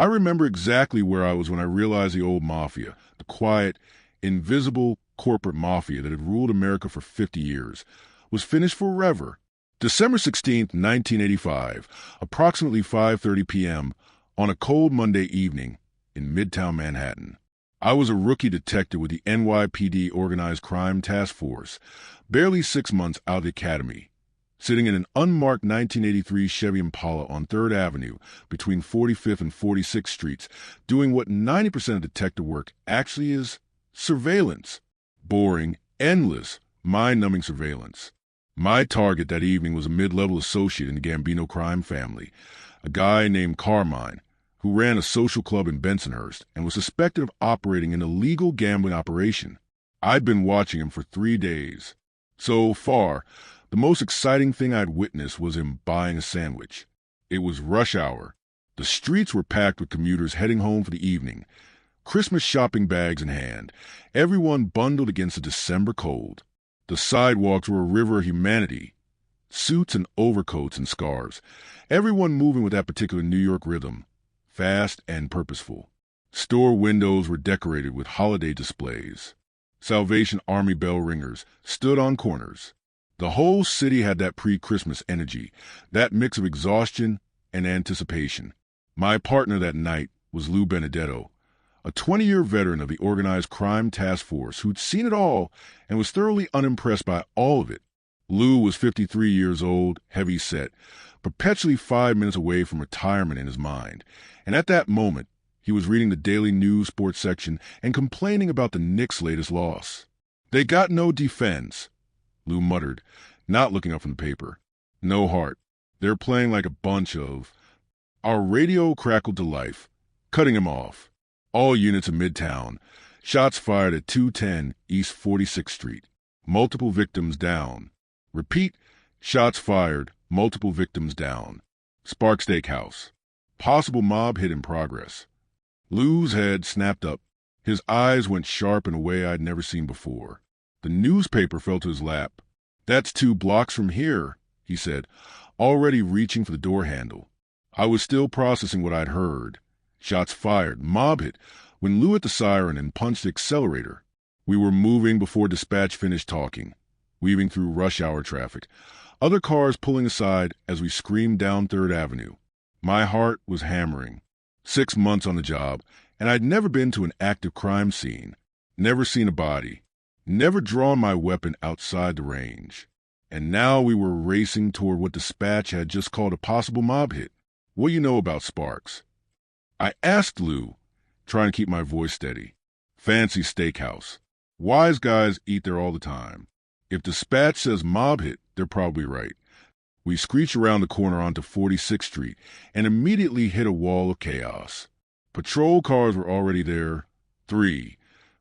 I remember exactly where I was when I realized the old mafia, the quiet, invisible corporate mafia that had ruled America for 50 years, was finished forever. December 16th, 1985, approximately 5:30 p.m., on a cold Monday evening in Midtown Manhattan. I was a rookie detective with the NYPD Organized Crime Task Force, barely 6 months out of the academy, sitting in an unmarked 1983 Chevy Impala on 3rd Avenue between 45th and 46th Streets, doing what 90% of detective work actually is: surveillance. Boring, endless, mind-numbing surveillance. My target that evening was a mid-level associate in the Gambino crime family, a guy named Carmine, who ran a social club in Bensonhurst and was suspected of operating an illegal gambling operation. I'd been watching him for 3 days. So far, the most exciting thing I'd witnessed was him buying a sandwich. It was rush hour. The streets were packed with commuters heading home for the evening, Christmas shopping bags in hand, everyone bundled against the December cold. The sidewalks were a river of humanity, suits and overcoats and scarves, everyone moving with that particular New York rhythm, fast and purposeful. Store windows were decorated with holiday displays. Salvation Army bell ringers stood on corners. The whole city had that pre-Christmas energy, that mix of exhaustion and anticipation. My partner that night was Lou Benedetto, a 20-year veteran of the Organized Crime Task Force who'd seen it all and was thoroughly unimpressed by all of it. Lou was 53 years old, heavy-set, perpetually 5 minutes away from retirement in his mind, and at that moment, he was reading the daily news sports section and complaining about the Knicks' latest loss. "They got no defense," Lou muttered, not looking up from the paper. "No heart. They're playing like a bunch of—" Our radio crackled to life, cutting him off. All units in Midtown. Shots fired at 210 East 46th Street. Multiple victims down. Repeat, shots fired, multiple victims down. Spark Steakhouse. Possible mob hit in progress. Lou's head snapped up. His eyes went sharp in a way I'd never seen before. The newspaper fell to his lap. "That's 2 blocks from here," he said, already reaching for the door handle. I was still processing what I'd heard. Shots fired, mob hit, when Lou hit the siren and punched the accelerator. We were moving before dispatch finished talking, weaving through rush hour traffic, other cars pulling aside as we screamed down 3rd Avenue. My heart was hammering. 6 months on the job, and I'd never been to an active crime scene, never seen a body, never drawn my weapon outside the range. And now we were racing toward what dispatch had just called a possible mob hit. "What do you know about Sparks?" I asked Lou, trying to keep my voice steady. "Fancy steakhouse. Wise guys eat there all the time. If dispatch says mob hit, they're probably right." We screeched around the corner onto 46th Street and immediately hit a wall of chaos. Patrol cars were already there. 3,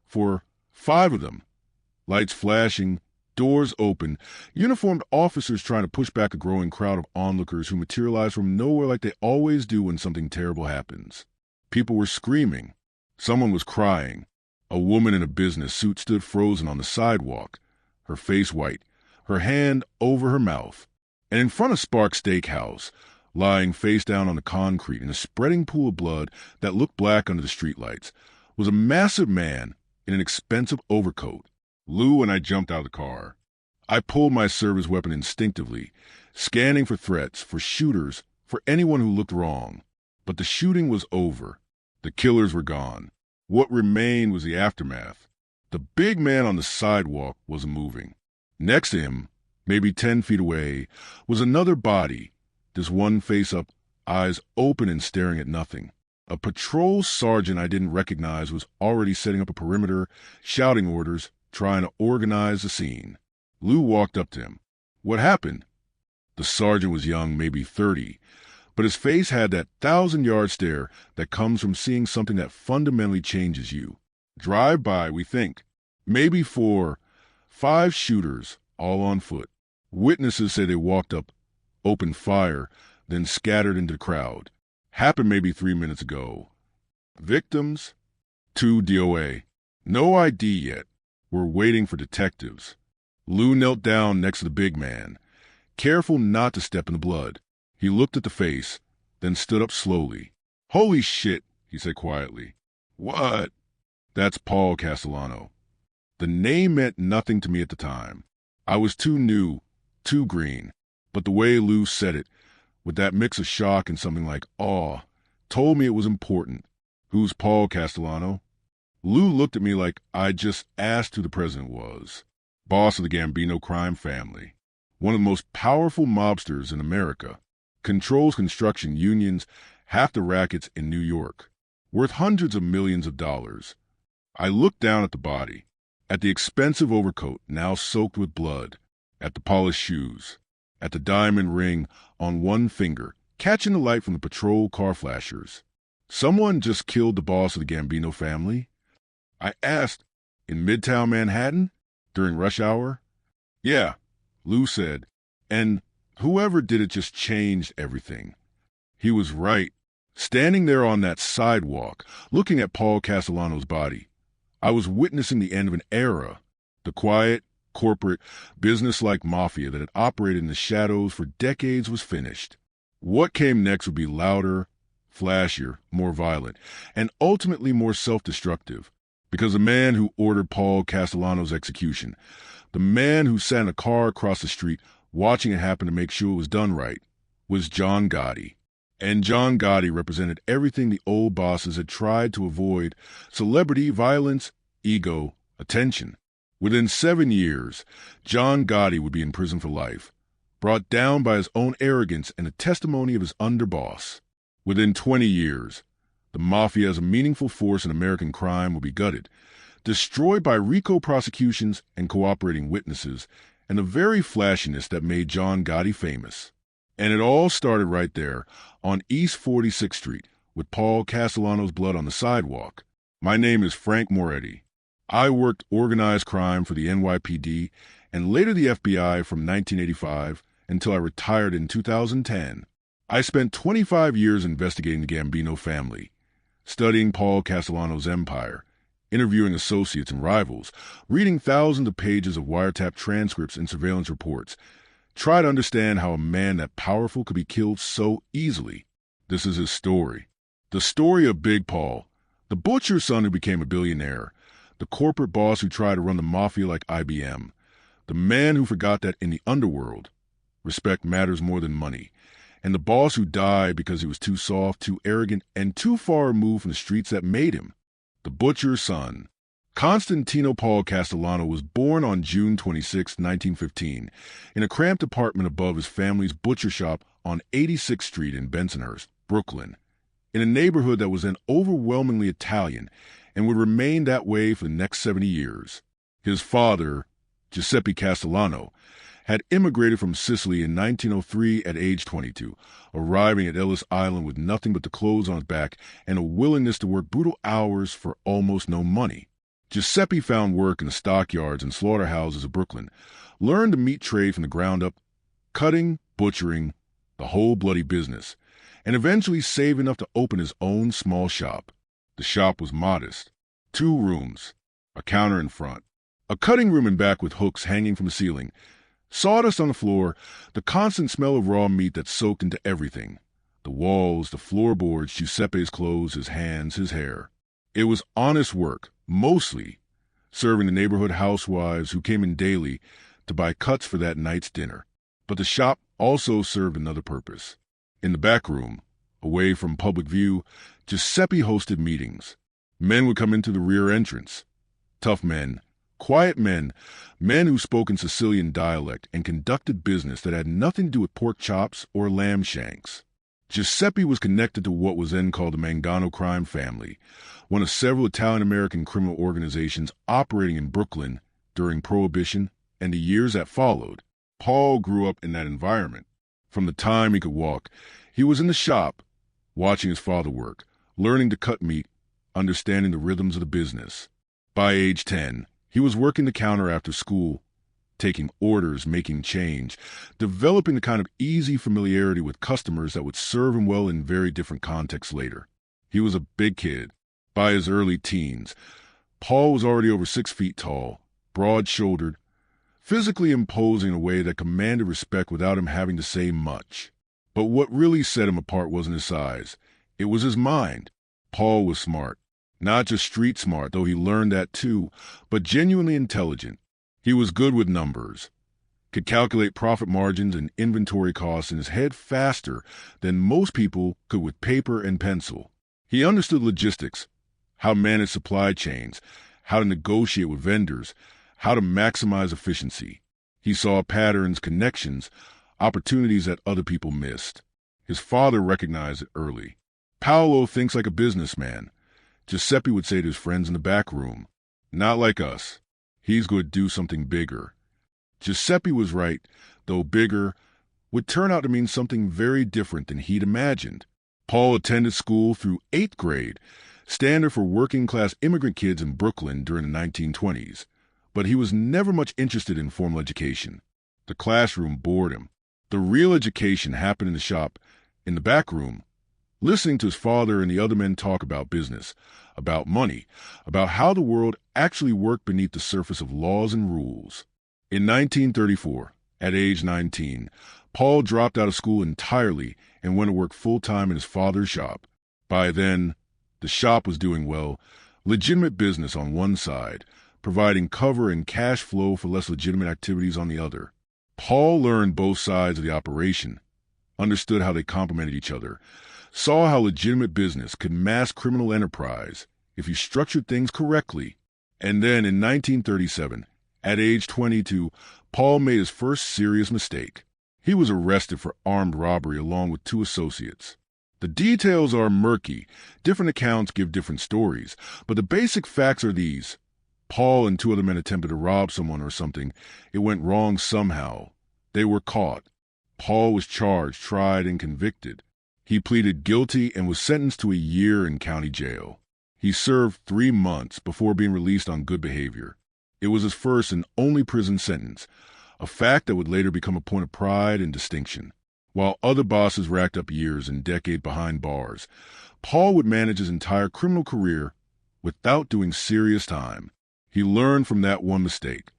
4, 5 of them. Lights flashing, doors open, uniformed officers trying to push back a growing crowd of onlookers who materialize from nowhere like they always do when something terrible happens. People were screaming. Someone was crying. A woman in a business suit stood frozen on the sidewalk, her face white, her hand over her mouth. And in front of Spark Steakhouse, lying face down on the concrete in a spreading pool of blood that looked black under the streetlights, was a massive man in an expensive overcoat. Lou and I jumped out of the car. I pulled my service weapon instinctively, scanning for threats, for shooters, for anyone who looked wrong. But the shooting was over. The killers were gone. What remained was the aftermath. The big man on the sidewalk wasn't moving. Next to him, maybe 10 feet away, was another body, this one face up, eyes open and staring at nothing. A patrol sergeant I didn't recognize was already setting up a perimeter, shouting orders, trying to organize the scene. Lou walked up to him. "What happened?" The sergeant was young, maybe 30, but his face had that 1,000-yard stare that comes from seeing something that fundamentally changes you. Drive-by, we think. Maybe 4, 5 shooters, all on foot. Witnesses say they walked up, opened fire, then scattered into the crowd. Happened maybe 3 minutes ago. Victims? 2 DOA. No ID yet. We're waiting for detectives. Lou knelt down next to the big man, careful not to step in the blood. He looked at the face, then stood up slowly. "Holy shit," he said quietly. What? That's Paul Castellano. The name meant nothing to me at the time. I was too new, too green. But the way Lou said it, with that mix of shock and something like awe, told me it was important. Who's Paul Castellano? Lou looked at me like I'd just asked who the president was. Boss of the Gambino crime family. One of the most powerful mobsters in America. Controls construction unions, half the rackets in New York. Worth hundreds of millions of dollars. I looked down at the body, at the expensive overcoat now soaked with blood, at the polished shoes, at the diamond ring on one finger, catching the light from the patrol car flashers. Someone just killed the boss of the Gambino family? I asked, in Midtown Manhattan? During rush hour? Yeah, Lou said, and whoever did it just changed everything. He was right. Standing there on that sidewalk, looking at Paul Castellano's body, I was witnessing the end of an era. The quiet, corporate, business-like mafia that had operated in the shadows for decades was finished. What came next would be louder, flashier, more violent, and ultimately more self-destructive. Because the man who ordered Paul Castellano's execution, the man who sat in a car across the street watching it happen to make sure it was done right, was John Gotti. And John Gotti represented everything the old bosses had tried to avoid: celebrity, violence, ego, attention. Within 7 years, John Gotti would be in prison for life, brought down by his own arrogance and the testimony of his underboss. Within 20 years, the Mafia as a meaningful force in American crime would be gutted, destroyed by RICO prosecutions and cooperating witnesses, and the very flashiness that made John Gotti famous. And it all started right there, on East 46th Street, with Paul Castellano's blood on the sidewalk. My name is Frank Moretti. I worked organized crime for the NYPD and later the FBI from 1985 until I retired in 2010. I spent 25 years investigating the Gambino family, studying Paul Castellano's empire, interviewing associates and rivals, reading thousands of pages of wiretap transcripts and surveillance reports. Try to understand how a man that powerful could be killed so easily. This is his story. The story of Big Paul, the butcher's son who became a billionaire, the corporate boss who tried to run the mafia like IBM, the man who forgot that in the underworld, respect matters more than money, and the boss who died because he was too soft, too arrogant, and too far removed from the streets that made him. The butcher's son. Constantino Paul Castellano was born on June 26, 1915, in a cramped apartment above his family's butcher shop on 86th Street in Bensonhurst, Brooklyn, in a neighborhood that was then overwhelmingly Italian and would remain that way for the next 70 years. His father, Giuseppe Castellano, had immigrated from Sicily in 1903 at age 22, arriving at Ellis Island with nothing but the clothes on his back and a willingness to work brutal hours for almost no money. Giuseppe found work in the stockyards and slaughterhouses of Brooklyn, learned the meat trade from the ground up, cutting, butchering, the whole bloody business, and eventually saved enough to open his own small shop. The shop was modest. 2 rooms, a counter in front, a cutting room in back with hooks hanging from the ceiling, sawdust on the floor, the constant smell of raw meat that soaked into everything. The walls, the floorboards, Giuseppe's clothes, his hands, his hair. It was honest work, mostly, serving the neighborhood housewives who came in daily to buy cuts for that night's dinner. But the shop also served another purpose. In the back room, away from public view, Giuseppe hosted meetings. Men would come into the rear entrance. Tough men, quiet men, men who spoke in Sicilian dialect and conducted business that had nothing to do with pork chops or lamb shanks. Giuseppe was connected to what was then called the Mangano crime family, one of several Italian-American criminal organizations operating in Brooklyn during Prohibition and the years that followed. Paul grew up in that environment. From the time he could walk, he was in the shop, watching his father work, learning to cut meat, understanding the rhythms of the business. By age 10, he was working the counter after school, taking orders, making change, developing the kind of easy familiarity with customers that would serve him well in very different contexts later. He was a big kid. By his early teens, Paul was already over 6 feet tall, broad-shouldered, physically imposing in a way that commanded respect without him having to say much. But what really set him apart wasn't his size. It was his mind. Paul was smart. Not just street smart, though he learned that too, but genuinely intelligent. He was good with numbers, could calculate profit margins and inventory costs in his head faster than most people could with paper and pencil. He understood logistics, how to manage supply chains, how to negotiate with vendors, how to maximize efficiency. He saw patterns, connections, opportunities that other people missed. His father recognized it early. Paolo thinks like a businessman, Giuseppe would say to his friends in the back room. Not like us. He's going to do something bigger. Giuseppe was right, though bigger would turn out to mean something very different than he'd imagined. Paul attended school through 8th grade, standard for working-class immigrant kids in Brooklyn during the 1920s. But he was never much interested in formal education. The classroom bored him. The real education happened in the shop, in the back room, listening to his father and the other men talk about business, about money, about how the world actually worked beneath the surface of laws and rules. In 1934, at age 19, Paul dropped out of school entirely and went to work full-time in his father's shop. By then, the shop was doing well, legitimate business on one side, providing cover and cash flow for less legitimate activities on the other. Paul learned both sides of the operation, understood how they complemented each other, saw how legitimate business could mask criminal enterprise if you structured things correctly. And then in 1937, at age 22, Paul made his first serious mistake. He was arrested for armed robbery along with 2 associates. The details are murky. Different accounts give different stories, but the basic facts are these. Paul and 2 other men attempted to rob someone or something. It went wrong somehow. They were caught. Paul was charged, tried, and convicted. He pleaded guilty and was sentenced to a year in county jail. He served 3 months before being released on good behavior. It was his first and only prison sentence, a fact that would later become a point of pride and distinction. While other bosses racked up years and decades behind bars, Paul would manage his entire criminal career without doing serious time. He learned from that one mistake.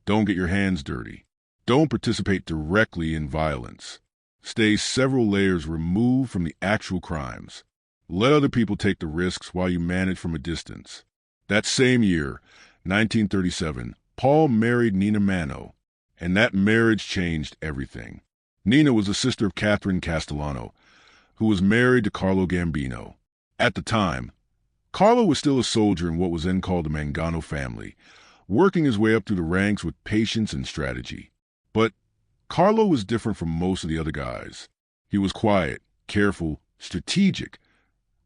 Don't get your hands dirty. Don't participate directly in violence. Stay several layers removed from the actual crimes. Let other people take the risks while you manage from a distance. That same year, 1937, Paul married Nina Mano, and that marriage changed everything. Nina was the sister of Paul Castellano, who was married to Carlo Gambino. At the time, Carlo was still a soldier in what was then called the Mangano family, working his way up through the ranks with patience and strategy. But Carlo was different from most of the other guys. He was quiet, careful, strategic,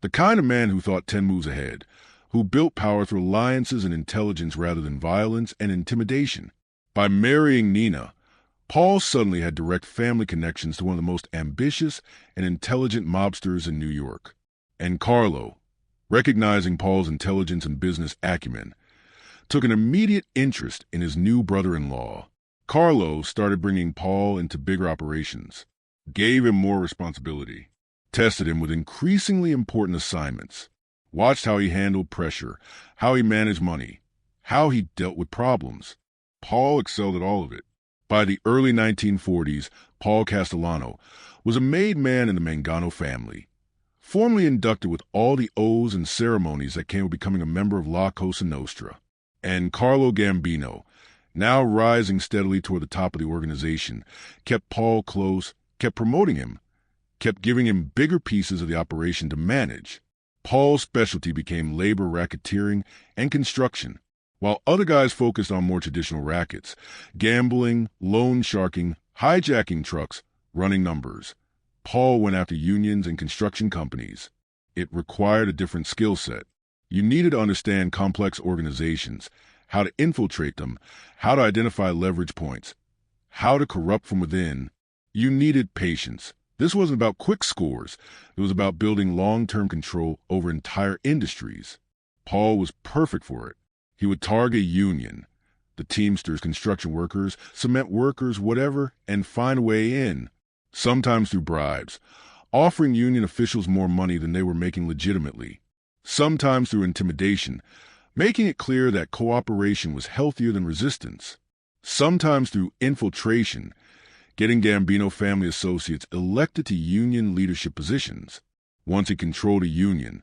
the kind of man who thought 10 moves ahead, who built power through alliances and intelligence rather than violence and intimidation. By marrying Nina, Paul suddenly had direct family connections to one of the most ambitious and intelligent mobsters in New York. And Carlo, recognizing Paul's intelligence and business acumen, took an immediate interest in his new brother-in-law. Carlo started bringing Paul into bigger operations, gave him more responsibility, tested him with increasingly important assignments, watched how he handled pressure, how he managed money, how he dealt with problems. Paul excelled at all of it. By the early 1940s, Paul Castellano was a made man in the Mangano family, formally inducted with all the oaths and ceremonies that came with becoming a member of La Cosa Nostra. And Carlo Gambino, now rising steadily toward the top of the organization, kept Paul close, kept promoting him, kept giving him bigger pieces of the operation to manage. Paul's specialty became labor racketeering and construction, while other guys focused on more traditional rackets, gambling, loan sharking, hijacking trucks, running numbers. Paul went after unions and construction companies. It required a different skill set. You needed to understand complex organizations, how to infiltrate them, how to identify leverage points, how to corrupt from within. You needed patience. This wasn't about quick scores. It was about building long-term control over entire industries. Paul was perfect for it. He would target a union, the Teamsters, construction workers, cement workers, whatever, and find a way in, sometimes through bribes, offering union officials more money than they were making legitimately, sometimes through intimidation, making it clear that cooperation was healthier than resistance, sometimes through infiltration, getting Gambino family associates elected to union leadership positions. Once he controlled a union,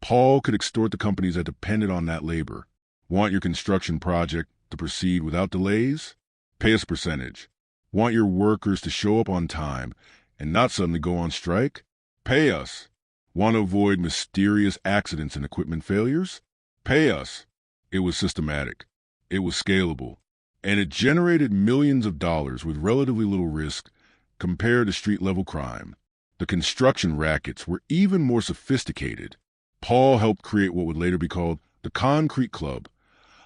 Paul could extort the companies that depended on that labor. Want your construction project to proceed without delays? Pay us a percentage. Want your workers to show up on time and not suddenly go on strike? Pay us. Want to avoid mysterious accidents and equipment failures? Pay us. It was systematic. It was scalable. And it generated millions of dollars with relatively little risk compared to street-level crime. The construction rackets were even more sophisticated. Paul helped create what would later be called the Concrete Club,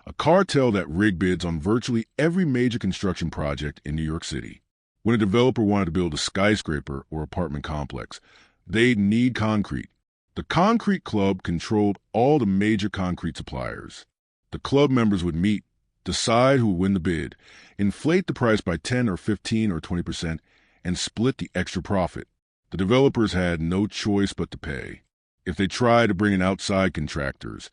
a cartel that rigged bids on virtually every major construction project in New York City. When a developer wanted to build a skyscraper or apartment complex, they'd need concrete. The Concrete Club controlled all the major concrete suppliers. The club members would meet, decide who would win the bid, inflate the price by 10 or 15 or 20%, and split the extra profit. The developers had no choice but to pay. If they tried to bring in outside contractors,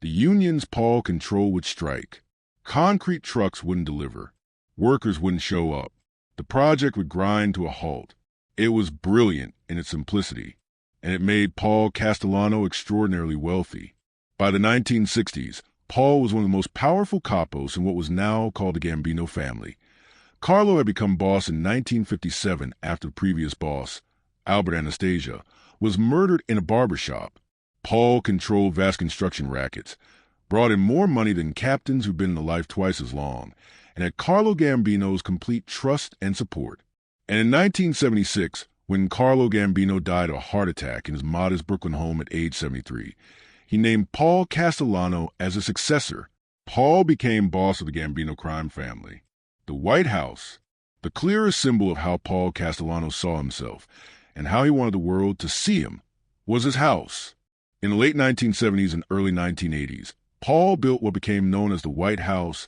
the unions Paul controlled would strike. Concrete trucks wouldn't deliver. Workers wouldn't show up. The project would grind to a halt. It was brilliant in its simplicity, and it made Paul Castellano extraordinarily wealthy. By the 1960s, Paul was one of the most powerful capos in what was now called the Gambino family. Carlo had become boss in 1957 after the previous boss, Albert Anastasia, was murdered in a barbershop. Paul controlled vast construction rackets, brought in more money than captains who'd been in the life twice as long, and had Carlo Gambino's complete trust and support. And in 1976, when Carlo Gambino died of a heart attack in his modest Brooklyn home at age 73, he named Paul Castellano as his successor. Paul became boss of the Gambino crime family. The White House, the clearest symbol of how Paul Castellano saw himself and how he wanted the world to see him, was his house. In the late 1970s and early 1980s, Paul built what became known as the White House,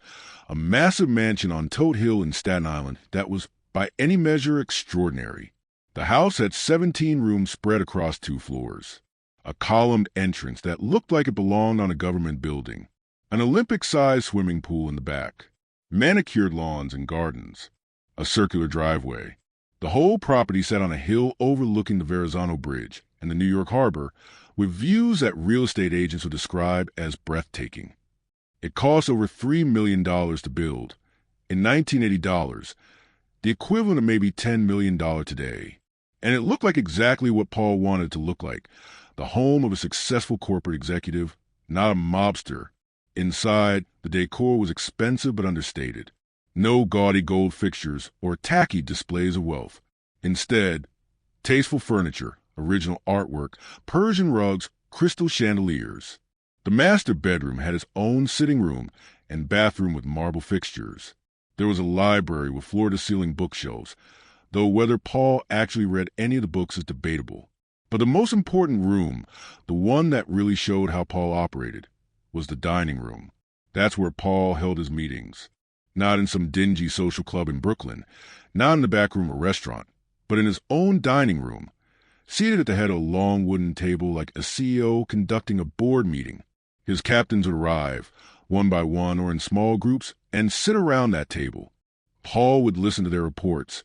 a massive mansion on Tote Hill in Staten Island that was, by any measure, extraordinary. The house had 17 rooms spread across 2 floors, a columned entrance that looked like it belonged on a government building, an Olympic-sized swimming pool in the back, manicured lawns and gardens, a circular driveway. The whole property sat on a hill overlooking the Verrazano Bridge and the New York Harbor, with views that real estate agents would describe as breathtaking. It cost over $3 million to build. In 1980 dollars, the equivalent of maybe $10 million today. And it looked like exactly what Paul wanted it to look like, the home of a successful corporate executive, not a mobster. Inside, the decor was expensive but understated. No gaudy gold fixtures or tacky displays of wealth. Instead, tasteful furniture, original artwork, Persian rugs, crystal chandeliers. The master bedroom had its own sitting room and bathroom with marble fixtures. There was a library with floor-to-ceiling bookshelves, though whether Paul actually read any of the books is debatable. But the most important room, the one that really showed how Paul operated, was the dining room. That's where Paul held his meetings. Not in some dingy social club in Brooklyn, not in the back room of a restaurant, but in his own dining room, seated at the head of a long wooden table like a CEO conducting a board meeting. His captains would arrive, one by one or in small groups, and sit around that table. Paul would listen to their reports,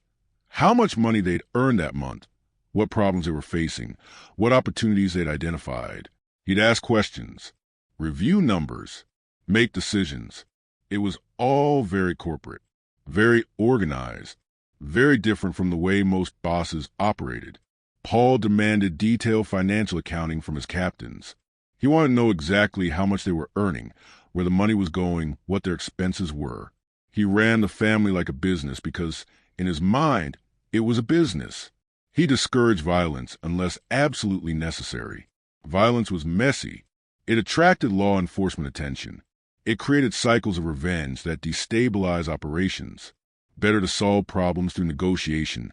how much money they'd earned that month, what problems they were facing, what opportunities they'd identified. He'd ask questions, review numbers, make decisions. It was all very corporate, very organized, very different from the way most bosses operated. Paul demanded detailed financial accounting from his captains. He wanted to know exactly how much they were earning, where the money was going, what their expenses were. He ran the family like a business because, in his mind, it was a business. He discouraged violence unless absolutely necessary. Violence was messy. It attracted law enforcement attention. It created cycles of revenge that destabilize operations. Better to solve problems through negotiation,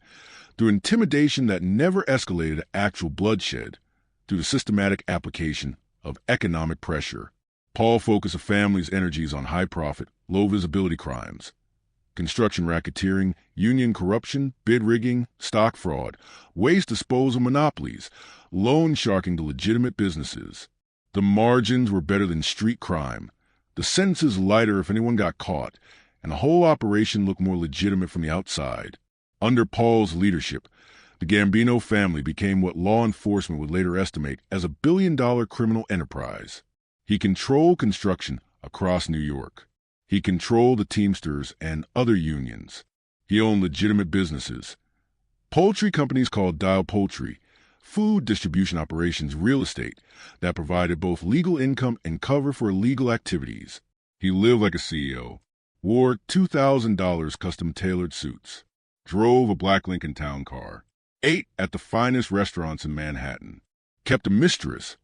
through intimidation that never escalated to actual bloodshed, through the systematic application of economic pressure. Paul focused the family's energies on high-profit, low-visibility crimes. Construction racketeering, union corruption, bid rigging, stock fraud, waste disposal monopolies, loan sharking to legitimate businesses. The margins were better than street crime. The sentences lighter if anyone got caught, and the whole operation looked more legitimate from the outside. Under Paul's leadership, The Gambino family became what law enforcement would later estimate as a billion-dollar criminal enterprise. He controlled construction across New York. He controlled the Teamsters and other unions. He owned legitimate businesses. Poultry companies called Dial Poultry, food distribution operations, real estate that provided both legal income and cover for illegal activities. He lived like a CEO, wore $2,000 custom-tailored suits, drove a black Lincoln Town car, ate at the finest restaurants in Manhattan, kept a mistress,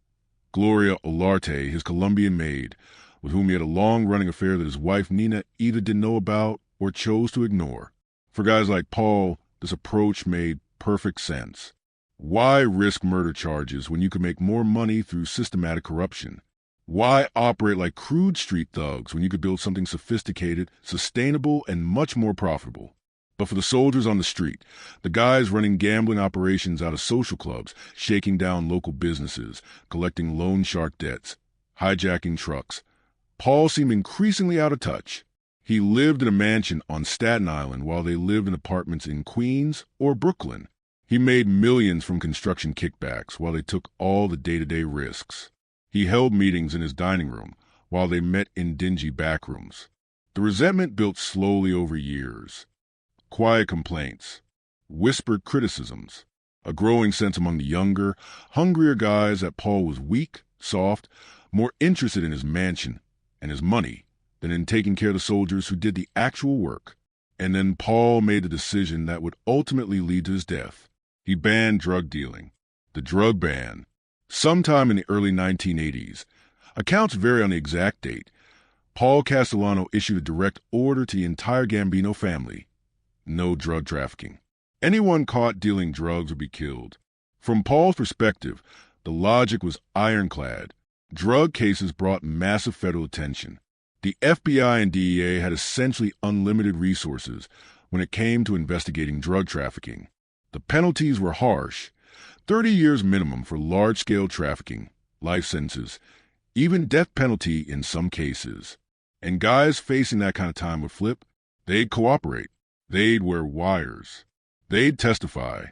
Gloria Olarte, his Colombian maid, with whom he had a long-running affair that his wife Nina either didn't know about or chose to ignore. For guys like Paul, this approach made perfect sense. Why risk murder charges when you can make more money through systematic corruption? Why operate like crude street thugs when you could build something sophisticated, sustainable, and much more profitable? But for the soldiers on the street, the guys running gambling operations out of social clubs, shaking down local businesses, collecting loan shark debts, hijacking trucks, Paul seemed increasingly out of touch. He lived in a mansion on Staten Island while they lived in apartments in Queens or Brooklyn. He made millions from construction kickbacks while they took all the day-to-day risks. He held meetings in his dining room while they met in dingy backrooms. The resentment built slowly over years. Quiet complaints, whispered criticisms, a growing sense among the younger, hungrier guys that Paul was weak, soft, more interested in his mansion and his money than in taking care of the soldiers who did the actual work. And then Paul made the decision that would ultimately lead to his death. He banned drug dealing, the drug ban, sometime in the early 1980s. Accounts vary on the exact date. Paul Castellano issued a direct order to the entire Gambino family: no drug trafficking. Anyone caught dealing drugs would be killed. From Paul's perspective, the logic was ironclad. Drug cases brought massive federal attention. The FBI and DEA had essentially unlimited resources when it came to investigating drug trafficking. The penalties were harsh: 30 years minimum for large-scale trafficking, life sentences, even death penalty in some cases. And guys facing that kind of time would flip. They'd cooperate. They'd wear wires. They'd testify.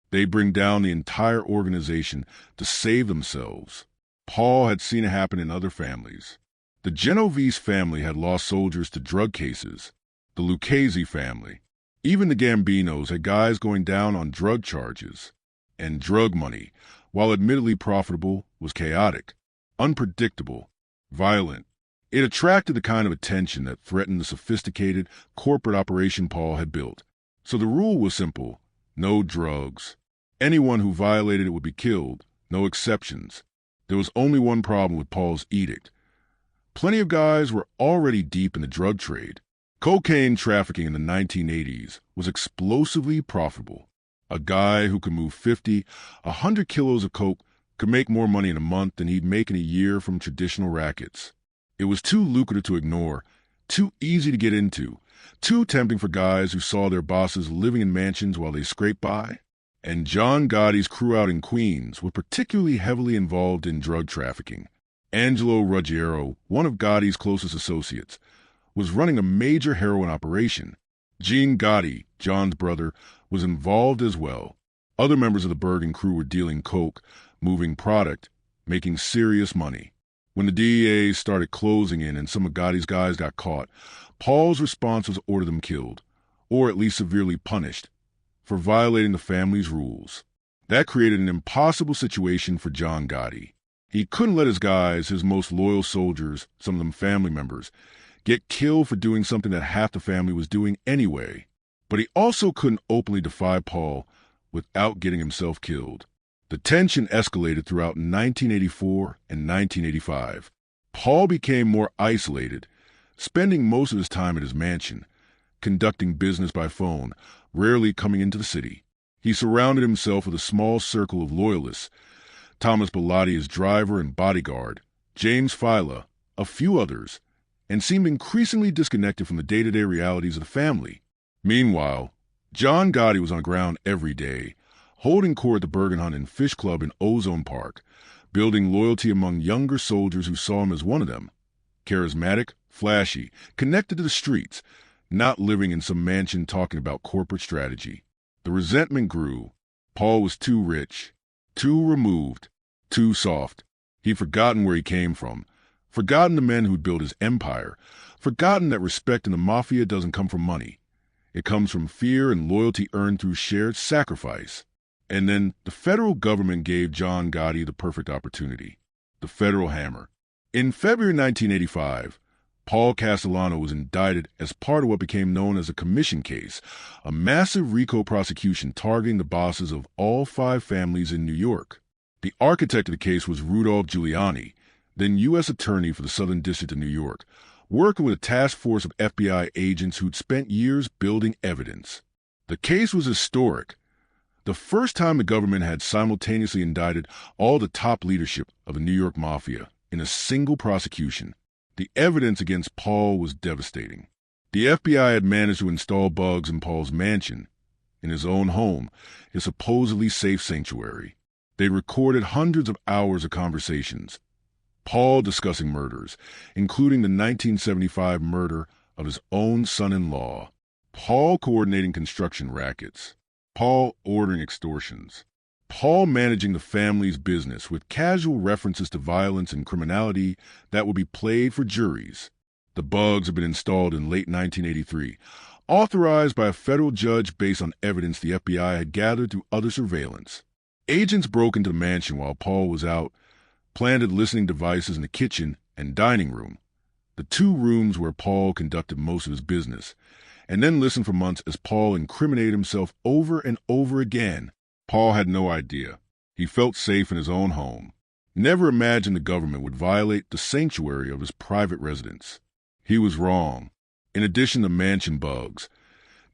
They'd bring down the entire organization to save themselves. Paul had seen it happen in other families. The Genovese family had lost soldiers to drug cases. The Lucchese family. Even the Gambinos had guys going down on drug charges. And drug money, while admittedly profitable, was chaotic, unpredictable, violent. It attracted the kind of attention that threatened the sophisticated corporate operation Paul had built. So the rule was simple: no drugs. Anyone who violated it would be killed, no exceptions. There was only one problem with Paul's edict. Plenty of guys were already deep in the drug trade. Cocaine trafficking in the 1980s was explosively profitable. A guy who could move 50, 100 kilos of coke could make more money in a month than he'd make in a year from traditional rackets. It was too lucrative to ignore, too easy to get into, too tempting for guys who saw their bosses living in mansions while they scraped by. And John Gotti's crew out in Queens were particularly heavily involved in drug trafficking. Angelo Ruggiero, one of Gotti's closest associates, was running a major heroin operation. Gene Gotti, John's brother, was involved as well. Other members of the Bergen crew were dealing coke, moving product, making serious money. When the DEA started closing in and some of Gotti's guys got caught, Paul's response was to order them killed, or at least severely punished, for violating the family's rules. That created an impossible situation for John Gotti. He couldn't let his guys, his most loyal soldiers, some of them family members, get killed for doing something that half the family was doing anyway. But he also couldn't openly defy Paul without getting himself killed. The tension escalated throughout 1984 and 1985. Paul became more isolated, spending most of his time at his mansion, conducting business by phone, rarely coming into the city. He surrounded himself with a small circle of loyalists: Thomas Bellotti, his driver and bodyguard, James Fila, a few others, and seemed increasingly disconnected from the day-to-day realities of the family. Meanwhile, John Gotti was on the ground every day, holding court at the Bergen Hunt and Fish Club in Ozone Park, building loyalty among younger soldiers who saw him as one of them. Charismatic, flashy, connected to the streets, not living in some mansion talking about corporate strategy. The resentment grew. Paul was too rich, too removed, too soft. He'd forgotten where he came from, forgotten the men who'd built his empire, forgotten that respect in the Mafia doesn't come from money. It comes from fear and loyalty earned through shared sacrifice. And then the federal government gave John Gotti the perfect opportunity, the federal hammer. In February 1985, Paul Castellano was indicted as part of what became known as a commission case, a massive RICO prosecution targeting the bosses of all 5 families in New York. The architect of the case was Rudolph Giuliani, then U.S. Attorney for the Southern District of New York, working with a task force of FBI agents who'd spent years building evidence. The case was historic. The first time the government had simultaneously indicted all the top leadership of the New York Mafia in a single prosecution. The evidence against Paul was devastating. The FBI had managed to install bugs in Paul's mansion, in his own home, his supposedly safe sanctuary. They recorded hundreds of hours of conversations. Paul discussing murders, including the 1975 murder of his own son-in-law. Paul coordinating construction rackets. Paul ordering extortions. Paul managing the family's business with casual references to violence and criminality that would be played for juries. The bugs had been installed in late 1983, authorized by a federal judge based on evidence the FBI had gathered through other surveillance. Agents broke into the mansion while Paul was out, planted listening devices in the kitchen and dining room, the 2 rooms where Paul conducted most of his business, and then listened for months as Paul incriminated himself over and over again. Paul had no idea. He felt safe in his own home. Never imagined the government would violate the sanctuary of his private residence. He was wrong. In addition to mansion bugs,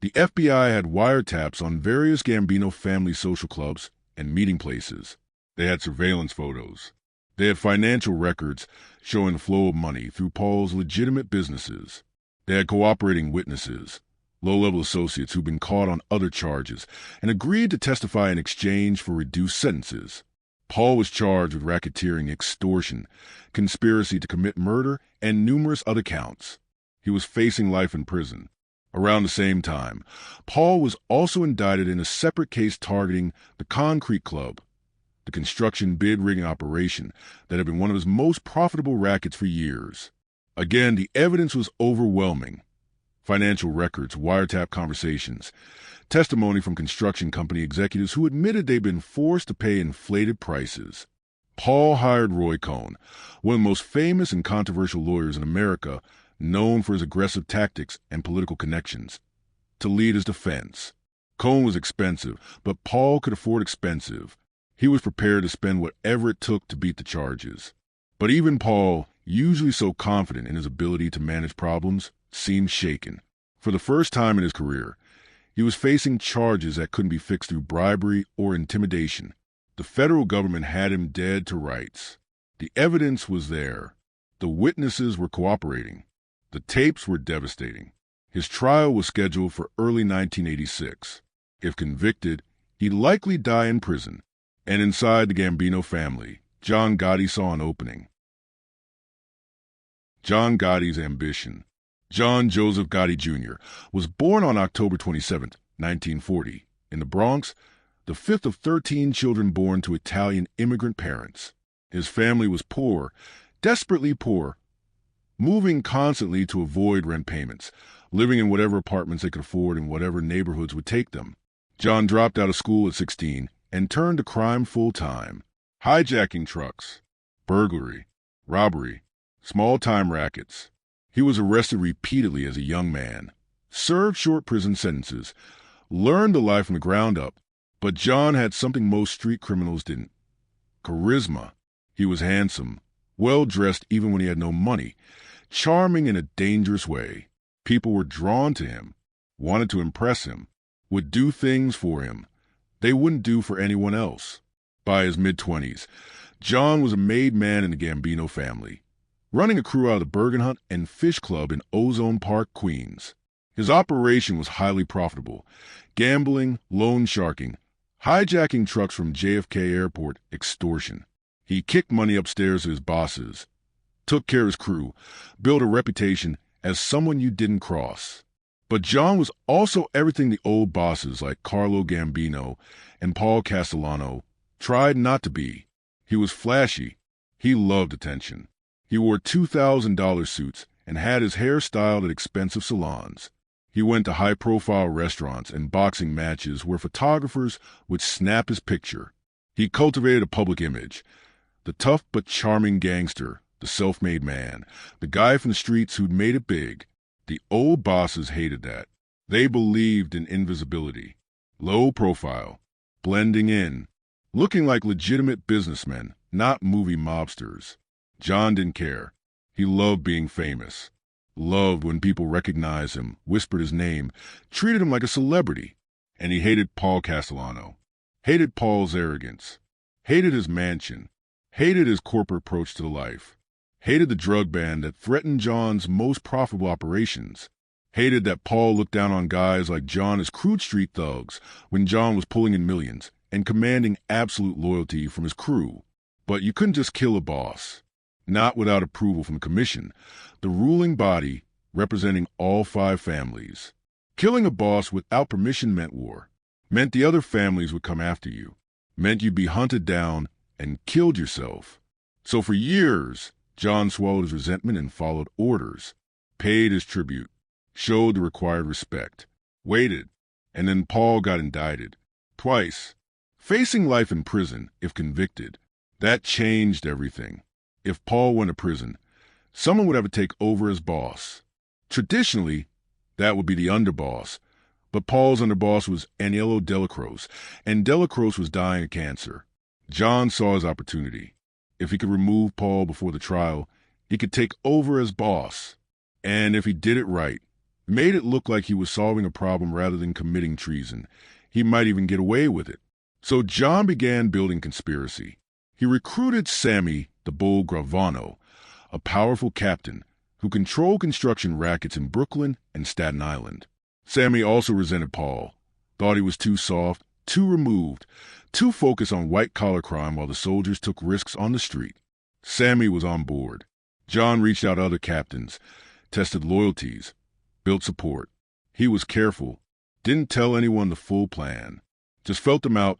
the FBI had wiretaps on various Gambino family social clubs and meeting places. They had surveillance photos. They had financial records showing the flow of money through Paul's legitimate businesses. They had cooperating witnesses, low-level associates who'd been caught on other charges and agreed to testify in exchange for reduced sentences. Paul was charged with racketeering, extortion, conspiracy to commit murder, and numerous other counts. He was facing life in prison. Around the same time, Paul was also indicted in a separate case targeting the Concrete Club, the construction bid-rigging operation that had been one of his most profitable rackets for years. Again, the evidence was overwhelming. Financial records, wiretap conversations, testimony from construction company executives who admitted they'd been forced to pay inflated prices. Paul hired Roy Cohn, one of the most famous and controversial lawyers in America, known for his aggressive tactics and political connections, to lead his defense. Cohn was expensive, but Paul could afford expensive. He was prepared to spend whatever it took to beat the charges. But even Paul, usually so confident in his ability to manage problems, seemed shaken. For the first time in his career, he was facing charges that couldn't be fixed through bribery or intimidation. The federal government had him dead to rights. The evidence was there. The witnesses were cooperating. The tapes were devastating. His trial was scheduled for early 1986. If convicted, he'd likely die in prison. And inside the Gambino family, John Gotti saw an opening. John Gotti's ambition. John Joseph Gotti Jr. was born on October 27, 1940, in the Bronx, the 5th of 13 children born to Italian immigrant parents. His family was poor, desperately poor, moving constantly to avoid rent payments, living in whatever apartments they could afford in whatever neighborhoods would take them. John dropped out of school at 16 and turned to crime full-time, hijacking trucks, burglary, robbery, small-time rackets. He was arrested repeatedly as a young man, served short prison sentences, learned the life from the ground up, but John had something most street criminals didn't: charisma. He was handsome, well-dressed even when he had no money, charming in a dangerous way. People were drawn to him, wanted to impress him, would do things for him they wouldn't do for anyone else. By his mid-20s, John was a made man in the Gambino family, running a crew out of the Bergen Hunt and Fish Club in Ozone Park, Queens. His operation was highly profitable: gambling, loan sharking, hijacking trucks from JFK Airport, extortion. He kicked money upstairs to his bosses, took care of his crew, built a reputation as someone you didn't cross. But John was also everything the old bosses like Carlo Gambino and Paul Castellano tried not to be. He was flashy. He loved attention. He wore $2,000 suits and had his hair styled at expensive salons. He went to high-profile restaurants and boxing matches where photographers would snap his picture. He cultivated a public image. The tough but charming gangster, the self-made man, the guy from the streets who'd made it big. The old bosses hated that. They believed in invisibility, low profile, blending in, looking like legitimate businessmen, not movie mobsters. John didn't care. He loved being famous, loved when people recognized him, whispered his name, treated him like a celebrity. And he hated Paul Castellano, hated Paul's arrogance, hated his mansion, hated his corporate approach to life, hated the drug ban that threatened John's most profitable operations, hated that Paul looked down on guys like John as crude street thugs when John was pulling in millions and commanding absolute loyalty from his crew. But you couldn't just kill a boss. Not without approval from the commission, the ruling body representing all 5 families. Killing a boss without permission meant war, meant the other families would come after you, meant you'd be hunted down and killed yourself. So for years, John swallowed his resentment and followed orders, paid his tribute, showed the required respect, waited, and then Paul got indicted. Twice. Facing life in prison if convicted. That changed everything. If Paul went to prison, someone would have to take over as boss. Traditionally, that would be the underboss, but Paul's underboss was Aniello Delacroce, and Delacroce was dying of cancer. John saw his opportunity. If he could remove Paul before the trial, he could take over as boss. And if he did it right, made it look like he was solving a problem rather than committing treason, he might even get away with it. So John began building conspiracy. He recruited Sammy the Bull Gravano, a powerful captain who controlled construction rackets in Brooklyn and Staten Island. Sammy also resented Paul, thought he was too soft, too removed, too focused on white-collar crime while the soldiers took risks on the street. Sammy was on board. John reached out to other captains, tested loyalties, built support. He was careful, didn't tell anyone the full plan, just felt them out,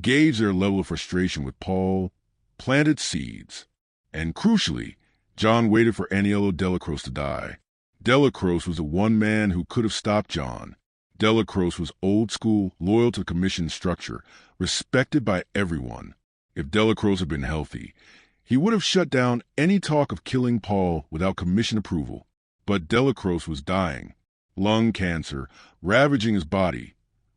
gauged their level of frustration with Paul, planted seeds. And crucially, John waited for Aniello Delacroce to die. Delacroce was the one man who could have stopped John. Delacroce was old school, loyal to the commission structure, respected by everyone. If Delacroce had been healthy, he would have shut down any talk of killing Paul without commission approval. But Delacroce was dying, lung cancer, ravaging his body,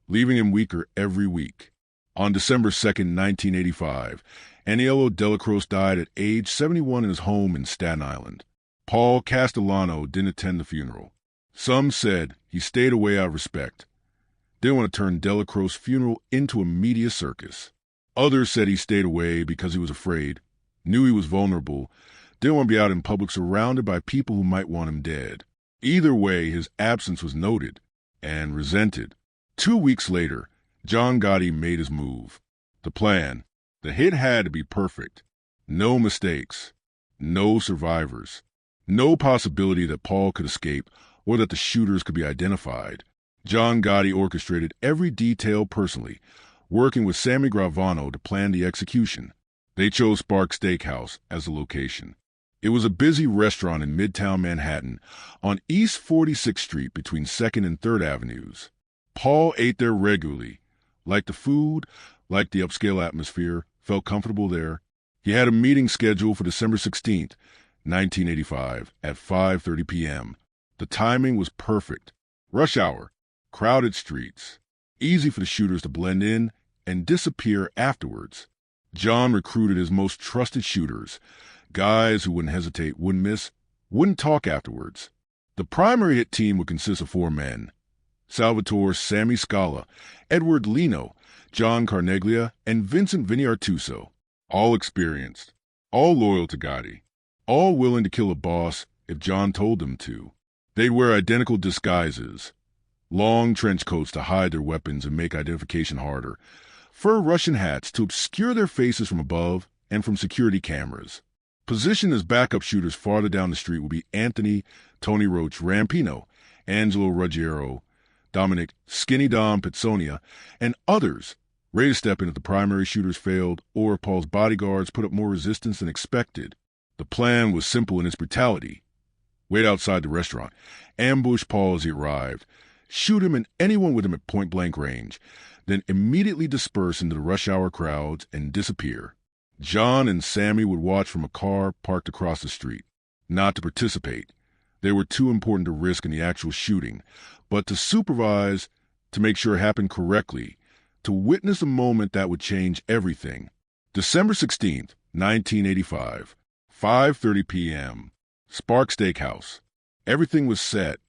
leaving him weaker every week. On December 2nd, 1985, Aniello Delacroce died at age 71 in his home in Staten Island. Paul Castellano didn't attend the funeral. Some said he stayed away out of respect. Didn't want to turn Delacroce's funeral into a media circus. Others said he stayed away because he was afraid, knew he was vulnerable, didn't want to be out in public surrounded by people who might want him dead. Either way, his absence was noted and resented. 2 weeks later, John Gotti made his move. The plan. The hit had to be perfect. No mistakes. No survivors. No possibility that Paul could escape or that the shooters could be identified. John Gotti orchestrated every detail personally, working with Sammy Gravano to plan the execution. They chose Spark Steakhouse as the location. It was a busy restaurant in Midtown Manhattan on East 46th Street between 2nd and 3rd Avenues. Paul ate there regularly, liked the food, liked the upscale atmosphere, felt comfortable there. He had a meeting scheduled for December 16th, 1985 at 5:30 p.m. The timing was perfect. Rush hour, crowded streets, easy for the shooters to blend in and disappear afterwards. John recruited his most trusted shooters, guys who wouldn't hesitate, wouldn't miss, wouldn't talk afterwards. The primary hit team would consist of 4 men: Salvatore Sammy Scala, Edward Lino, John Carneglia, and Vincent Vinny Artuso. All experienced, all loyal to Gotti, all willing to kill a boss if John told them to. They'd wear identical disguises, long trench coats to hide their weapons and make identification harder, fur Russian hats to obscure their faces from above and from security cameras. Positioned as backup shooters farther down the street would be Anthony Tony Roach Rampino Angelo Ruggiero, Dominic Skinny Dom Pizzonia, and others ready to step in if the primary shooters failed or if Paul's bodyguards put up more resistance than expected. The plan was simple in its brutality. Wait outside the restaurant, ambush Paul as he arrived, shoot him and anyone with him at point-blank range, then immediately disperse into the rush hour crowds and disappear. John and Sammy would watch from a car parked across the street, not to participate. They were too important to risk in the actual shooting, but to supervise, to make sure it happened correctly, to witness a moment that would change everything. December 16th, 1985, 5:30 p.m., Spark Steakhouse. Everything was set.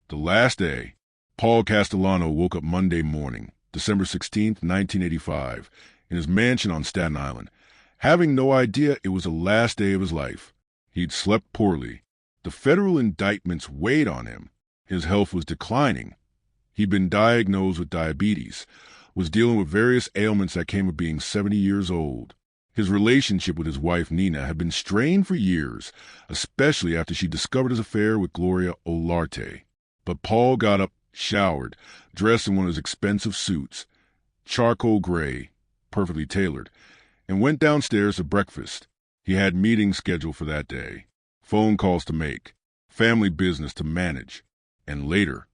The last day. Paul Castellano woke up Monday morning, December 16th, 1985, in his mansion on Staten Island, having no idea it was the last day of his life. He'd slept poorly. The federal indictments weighed on him. His health was declining. He'd been diagnosed with diabetes, was dealing with various ailments that came of being 70 years old. His relationship with his wife, Nina, had been strained for years, especially after she discovered his affair with Gloria Olarte. But Paul got up, showered, dressed in one of his expensive suits, charcoal gray, perfectly tailored, and went downstairs to breakfast. He had meetings scheduled for that day, phone calls to make, family business to manage, and later,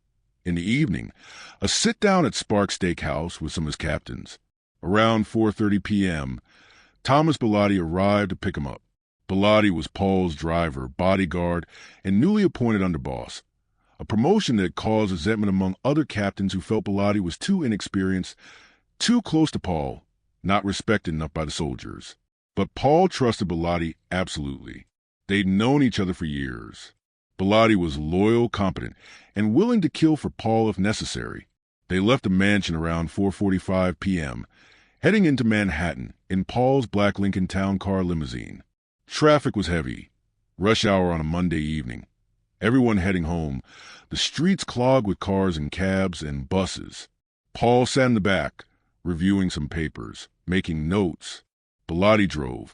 in the evening, a sit-down at Spark Steakhouse with some of his captains. Around 4:30 p.m., Thomas Bilotti arrived to pick him up. Bilotti was Paul's driver, bodyguard, and newly appointed underboss, a promotion that caused resentment among other captains who felt Bilotti was too inexperienced, too close to Paul, not respected enough by the soldiers. But Paul trusted Bilotti absolutely. They'd known each other for years. Bilotti was loyal, competent, and willing to kill for Paul if necessary. They left the mansion around 4:45 p.m., heading into Manhattan in Paul's black Lincoln Town Car limousine. Traffic was heavy. Rush hour on a Monday evening. Everyone heading home, the streets clogged with cars and cabs and buses. Paul sat in the back, reviewing some papers, making notes. Bilotti drove,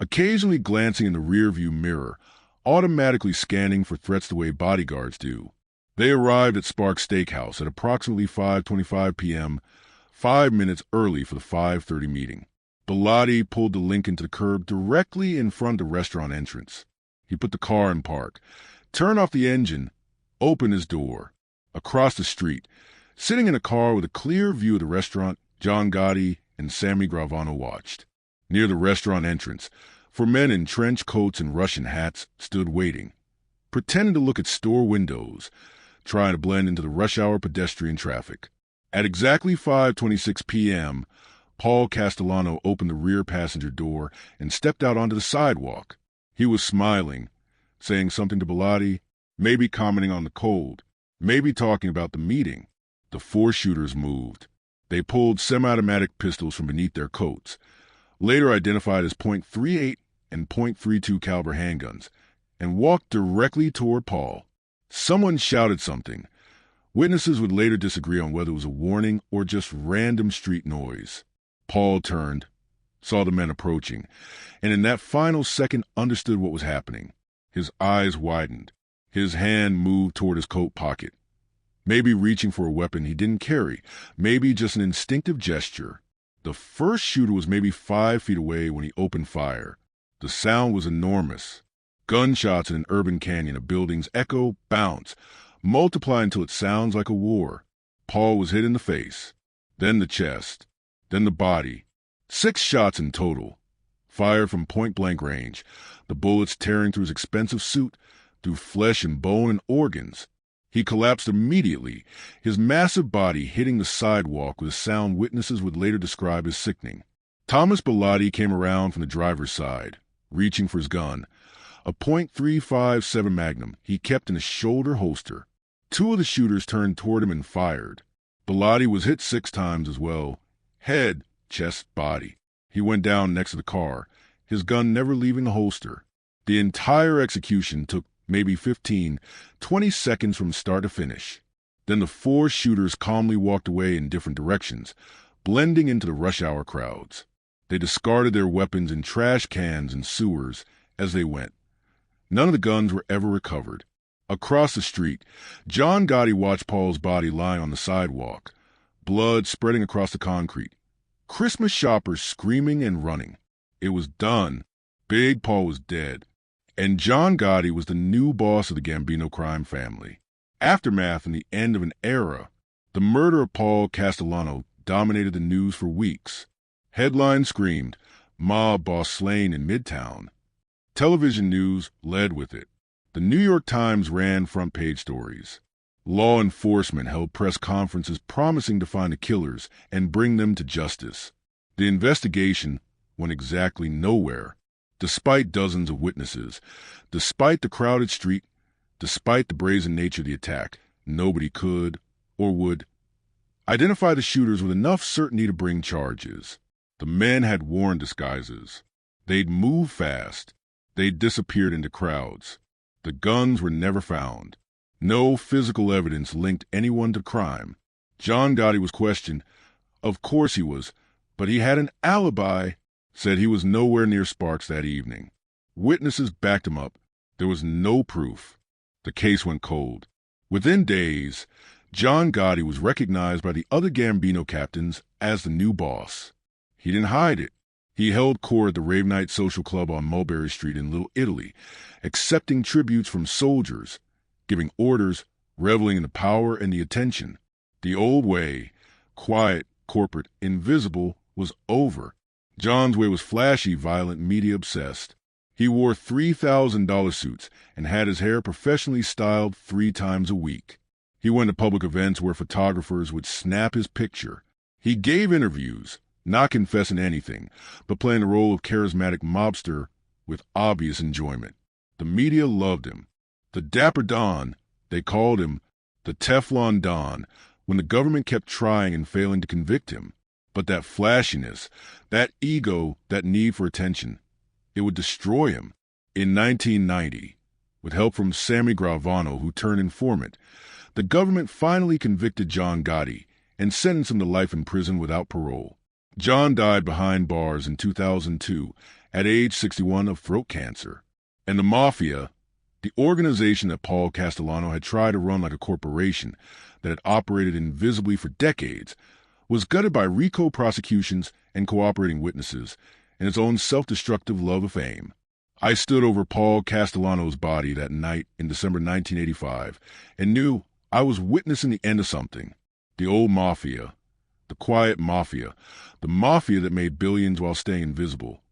occasionally glancing in the rearview mirror, automatically scanning for threats the way bodyguards do. They arrived at Spark Steakhouse at approximately 5:25 p.m., 5 minutes early for the 5:30 meeting. Bilotti pulled the Lincoln to the curb directly in front of the restaurant entrance. He put the car in park, turned off the engine, opened his door. Across the street, sitting in a car with a clear view of the restaurant, John Gotti and Sammy Gravano watched. Near the restaurant entrance, 4 men in trench coats and Russian hats stood waiting, pretending to look at store windows, trying to blend into the rush hour pedestrian traffic. At exactly 5:26 p.m., Paul Castellano opened the rear passenger door and stepped out onto the sidewalk. He was smiling, saying something to Bilotti, maybe commenting on the cold, maybe talking about the meeting. The 4 shooters moved. They pulled semi-automatic pistols from beneath their coats, later identified as .38 and .32 caliber handguns, and walked directly toward Paul. Someone shouted something. Witnesses would later disagree on whether it was a warning or just random street noise. Paul turned, saw the men approaching, and in that final second understood what was happening. His eyes widened. His hand moved toward his coat pocket. Maybe reaching for a weapon he didn't carry, maybe just an instinctive gesture. The first shooter was maybe 5 feet away when he opened fire. The sound was enormous. Gunshots in an urban canyon of buildings echo, bounce, multiply until it sounds like a war. Paul was hit in the face, then the chest, then the body. 6 shots in total, fired from point-blank range, the bullets tearing through his expensive suit, through flesh and bone and organs. He collapsed immediately, his massive body hitting the sidewalk with a sound witnesses would later describe as sickening. Thomas Bilotti came around from the driver's side, reaching for his gun, a .357 Magnum he kept in a shoulder holster. 2 of the shooters turned toward him and fired. Bilotti was hit 6 times as well, head, chest, body. He went down next to the car, his gun never leaving the holster. The entire execution took maybe 15, 20 seconds from start to finish. Then the 4 shooters calmly walked away in different directions, blending into the rush hour crowds. They discarded their weapons in trash cans and sewers as they went. None of the guns were ever recovered. Across the street, John Gotti watched Paul's body lying on the sidewalk, blood spreading across the concrete. Christmas shoppers screaming and running. It was done. Big Paul was dead. And John Gotti was the new boss of the Gambino crime family. Aftermath and the end of an era. The murder of Paul Castellano dominated the news for weeks. Headlines screamed, "Mob boss slain in Midtown." Television news led with it. The New York Times ran front-page stories. Law enforcement held press conferences promising to find the killers and bring them to justice. The investigation went exactly nowhere, despite dozens of witnesses, despite the crowded street, despite the brazen nature of the attack. Nobody could or would identify the shooters with enough certainty to bring charges. The men had worn disguises. They'd moved fast. They'd disappeared into crowds. The guns were never found. No physical evidence linked anyone to crime. John Gotti was questioned. Of course he was, but he had an alibi. Said he was nowhere near Sparks that evening. Witnesses backed him up. There was no proof. The case went cold. Within days, John Gotti was recognized by the other Gambino captains as the new boss. He didn't hide it. He held court at the Rave Night Social Club on Mulberry Street in Little Italy, accepting tributes from soldiers, giving orders, reveling in the power and the attention. The old way, quiet, corporate, invisible, was over. John's way was flashy, violent, media-obsessed. He wore $3,000 suits and had his hair professionally styled 3 times a week. He went to public events where photographers would snap his picture. He gave interviews, not confessing anything, but playing the role of charismatic mobster with obvious enjoyment. The media loved him. The Dapper Don, they called him the Teflon Don, when the government kept trying and failing to convict him. But that flashiness, that ego, that need for attention, it would destroy him. In 1990, with help from Sammy Gravano, who turned informant, the government finally convicted John Gotti and sentenced him to life in prison without parole. John died behind bars in 2002 at age 61 of throat cancer. And the Mafia, the organization that Paul Castellano had tried to run like a corporation that had operated invisibly for decades, was gutted by RICO prosecutions and cooperating witnesses and its own self-destructive love of fame. I stood over Paul Castellano's body that night in December 1985 and knew I was witnessing the end of something. The old Mafia, the quiet Mafia, the Mafia that made billions while staying invisible.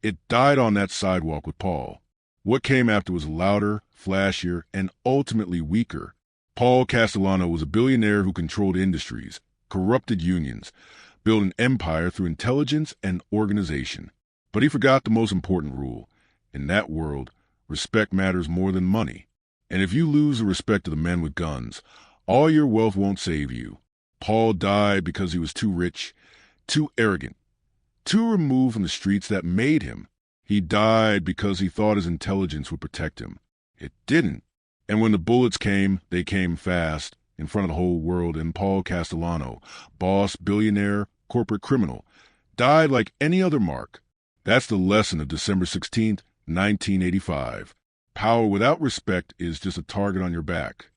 It died on that sidewalk with Paul. What came after was louder, flashier, and ultimately weaker. Paul Castellano was a billionaire who controlled industries, corrupted unions, built an empire through intelligence and organization. But he forgot the most important rule. In that world, respect matters more than money. And if you lose the respect of the men with guns, all your wealth won't save you. Paul died because he was too rich, too arrogant, too removed from the streets that made him. He died because he thought his intelligence would protect him. It didn't. And when the bullets came, they came fast, in front of the whole world, and Paul Castellano, boss, billionaire, corporate criminal, died like any other mark. That's the lesson of December 16th, 1985. Power without respect is just a target on your back.